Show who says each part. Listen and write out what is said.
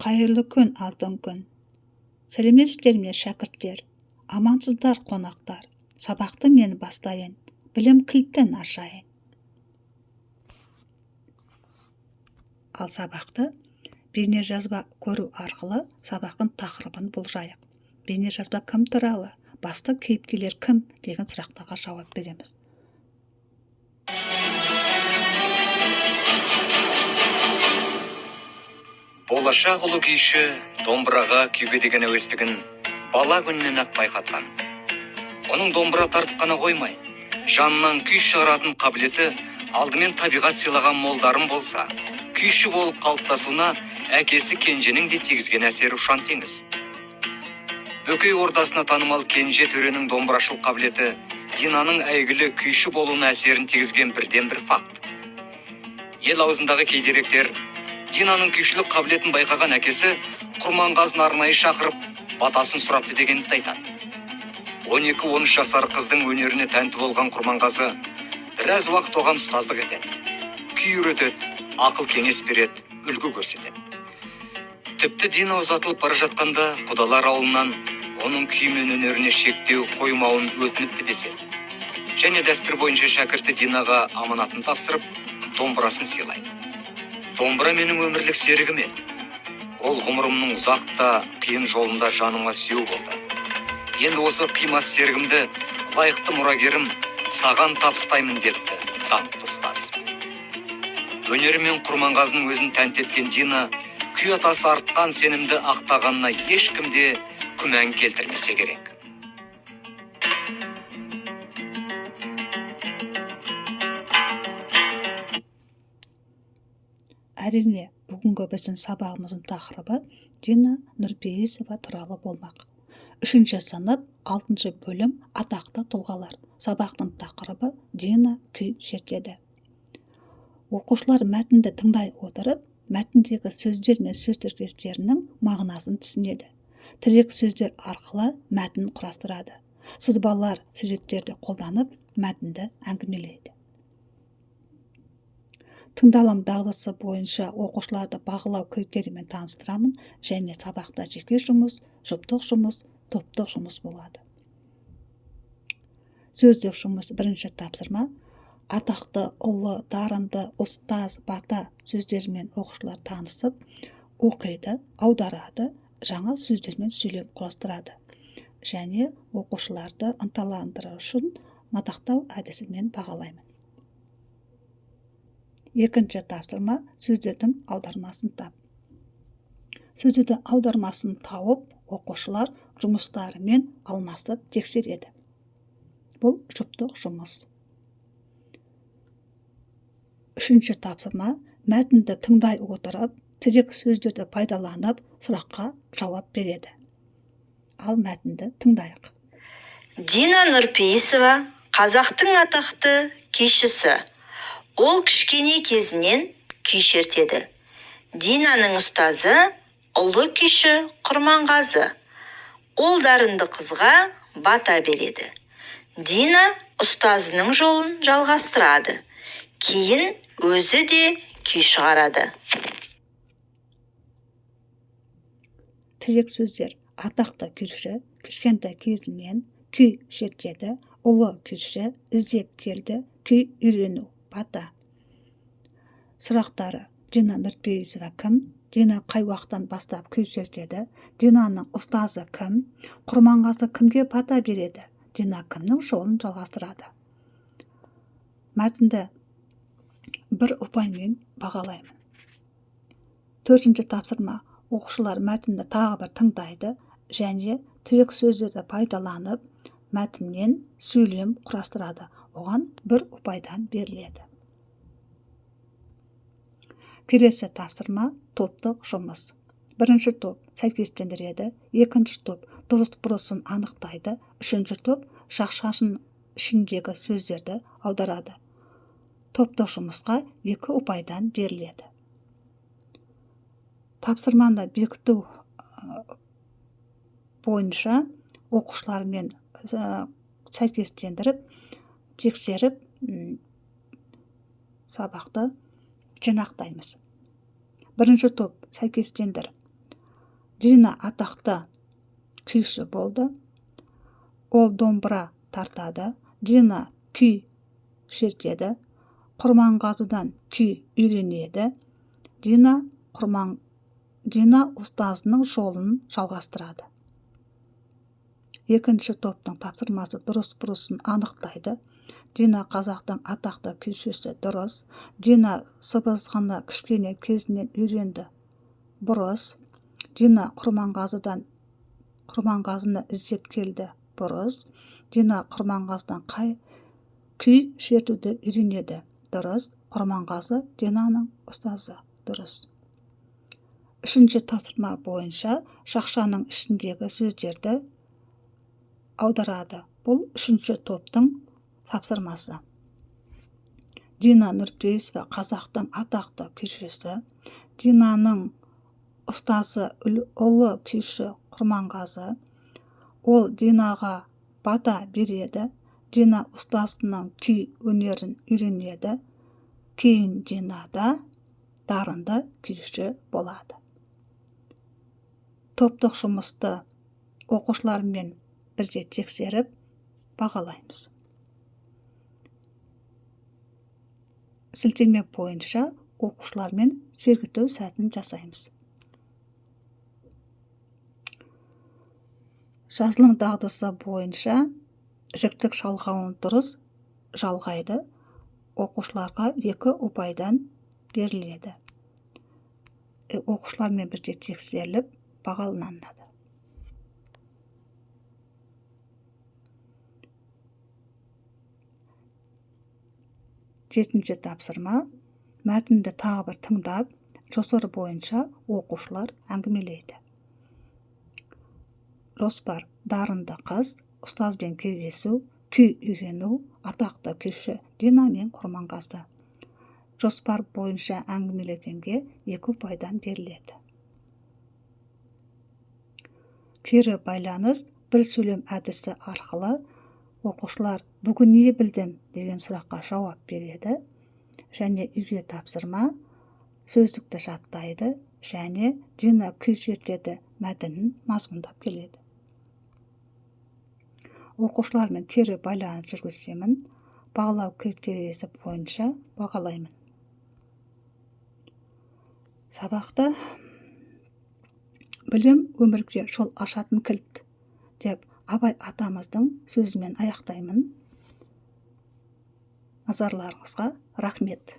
Speaker 1: Қайырлы күн, алтын күн. Сәлеметсіздер ме, шәкірттер? Амансыздар, қонақтар. Сабақты мен бастайын, білім кілтін ашайын. Ал сабақты бейне жазба көру арқылы сабақтың тақырыбын болжайық. Бейне жазба кім туралы, басты кейіпкерлер кім деген сұрақтарға жауап береміз.
Speaker 2: Болашақ ұлы күйші домбыраға күйге деген әуестігін бала күннен ақ байқатқан. Оның домбыра тартып қана қоймай, жанынан күй шығаратын қабілеті алдымен табиғат сыйлаған молдарым болса, күйші болып қалыптасуына әкесі Кенженің де тигізген әсері ұшан теңіз. Бөкей ордасына танымал Кенже төренің домбырашыл қабілеті Динаның әйгілі күйші болуына әсерін тигізген бірден бір факт. Ел аузындағы кей деректер Динаның күйшілік қабілетін байқаған әкесі Құрманғазын арнайы шақырып, батасын сұрапты дегенді айтады. 12-13 жасар қыздың өнеріне тәнті болған Құрманғазы біраз уақыт оған ұстаздық етеді. Күй үйретеді, ақыл кеңес береді, үлгі көрсетеді. Тіпті Дина ұзатылып бара жатқанда құдалар ауылынан оның күй мен өнеріне шектеу қоймауын өтініпті деседі. Және дәстүр бойынша шәкірті Динаға аманатын тапсырып, домбырасын сыйлайды. Домбыра менің өмірлік серігім еді. Ол ғұмырымның ұзақ та қиын жолында жаныма сүйеу болды. Енді осы қимас серігімді лайықты мұрагерім саған табыстаймын депті даңқты ұстаз. Өнерімен Құрманғазының өзін тәнті еткен Дина күй атасы артқан сенімді ақтағанына ешкімде күмән келтірмесе керек.
Speaker 1: Әрине, бүгінгі біздің сабағымыздың тақырыбы Дина Нұрпейісова туралы болмақ. 3-ші сынып 6-шы бөлім атақты тұлғалар. Сабақтың тақырыбы Дина күй шертеді. Оқушылар мәтінді тыңдай отырып, мәтіндегі сөздер мен сөз тіркестерінің мағынасын түсінеді. Тірек сөздер арқылы мәтін құрастырады. Сызбалар сюжеттерді қолданып, мәтінді әңгімелейді. Тыңдалым дағдысы бойынша оқушыларды бағалау критерийімен таныстырамын, және сабақта жеке жұмыс, жұптық жұмыс, топтық жұмыс болады. Сөздік жұмыс 1-ші тапсырма. Атақты, ұлы, дарынды, ұстаз, бата сөздерімен оқушылар танысып, оқиды, аударады, жаңа сөздермен сөйлем құрастырады. Және оқушыларды ынталандыру үшін мадақтау әдісімен бағалаймын. 2-ші тапсырма. Сөздердің аудармасын тап. Сөздердің аудармасын тауып, оқушылар жұмыстарымен алмасып тексереді. Бұл жұптық жұмыс. 3-ші тапсырма. Мәтінді тыңдай отырып, тірек сөздерді пайдаланып, сұраққа жауап береді. Ал мәтінді тыңдайық.
Speaker 3: Дина Нұрпейісова қазақтың атақты күйшісі. Ол кішкене кезінен күй шертеді. Динаның ұстазы ұлы күйші Құрманғазы. Ол дарынды қызға бата береді. Дина ұстазының жолын жалғастырады. Кейін өзі де күй шығарады.
Speaker 1: Тірек сөздер. Атақты күйші кішкентай кезінен күй шертеді. Ұлы күйші іздеп келді. Күй үйрену. Бата. Сұрақтары. Дина Нұрпейісова кім? Дина қай уақыттан бастап күй шертеді? Динаның ұстазы кім? Құрманғазы кімге бата береді? Дина кімнің жолын жалғастырады? Мәтінді бір ұпаймен бағалаймын. 4-ші тапсырма. Оқушылар мәтінді тағы бір тыңдайды және тірек сөздерді пайдаланып, мәтінмен сөйлем құрастырады. Оған бір ұпайдан беріледі. Келесі тапсырма. Топтық жұмыс. 1-ші топ сәйкестендіреді, 2-ші топ дұрыс бұрысын анықтайды, 3-ші топ шақшаның ішіндегі сөздерді аударады. Топтық жұмысқа 2 ұпайдан беріледі. Тапсырманы бекіту бойынша оқушылармен сәйкестендіріп, тексеріп, сабақты жинақтаймыз. 1-ші топ сәйкестендір. Дина атақты күйші болды. Ол домбыра тартады. Дина күй шертеді. Құрманғазыдан күй үйренеді. Дина ұстазының жолын жалғастырады. Екінші топтың тапсырмасы дұрыс-бұрысын анықтайды. Дина қазақтың атақты күйшісі дұрыс. Дина сыбызғыны кішкене кезінен үйренді. Бұрыс. Дина құрманғазыны іздеп келді. Бұрыс. Дина құрманғазыдан күй шертуді үйренеді. Дұрыс. Құрманғазы Динаның ұстазы. Дұрыс. Үшінші тапсырма бойынша шақшаның ішіндегі сөздерді аударады. Бұл үшінші топтың тапсырмасы. Дина Нұрпейісова қазақтың атақты күйшісі. Динаның ұстазы ұлы күйші Құрманғазы. Ол Динаға бата береді. Дина ұстазының күй өнерін үйренеді. Кейін Динада дарынды күйші болады. Топтық жұмысты оқушылармен бірге тексеріп бағалаймыз. Сілтеме бойынша оқушылармен сергіту сәтін жасаймыз. Жазылым дағдысы бойынша жіктік жалғауын дұрыс жалғайды. Оқушыларға 2 ұпайдан беріледі. Оқушылармен бірге тексеріліп бағаланады. Жетінші тапсырма. Мәтінді тағы бір тыңдап, жоспар бойынша оқушылар әңгімелейді. Жоспар: дарынды қыз, ұстазбен кездесу, күй үйрену, атақты күйші Дина мен Құрманғазы. Жоспар бойынша әңгімелегенге 2 ұпайдан беріледі. Кері байланыс бір сөйлем әдісі арқылы оқушылар бүгін не білдім деген сұраққа жауап береді, және үйге тапсырма сөздікті жаттайды, және Дина күй шертеді мәтінін мазмұндап келеді. Оқушылармен кері байланыс жүргіземін, бағалау критериясы бойынша бағалаймын. Сабақта білім өмірге жол ашатын кілт деп Абай атамыздың сөзімен аяқтаймын. Назарларыңызға рахмет.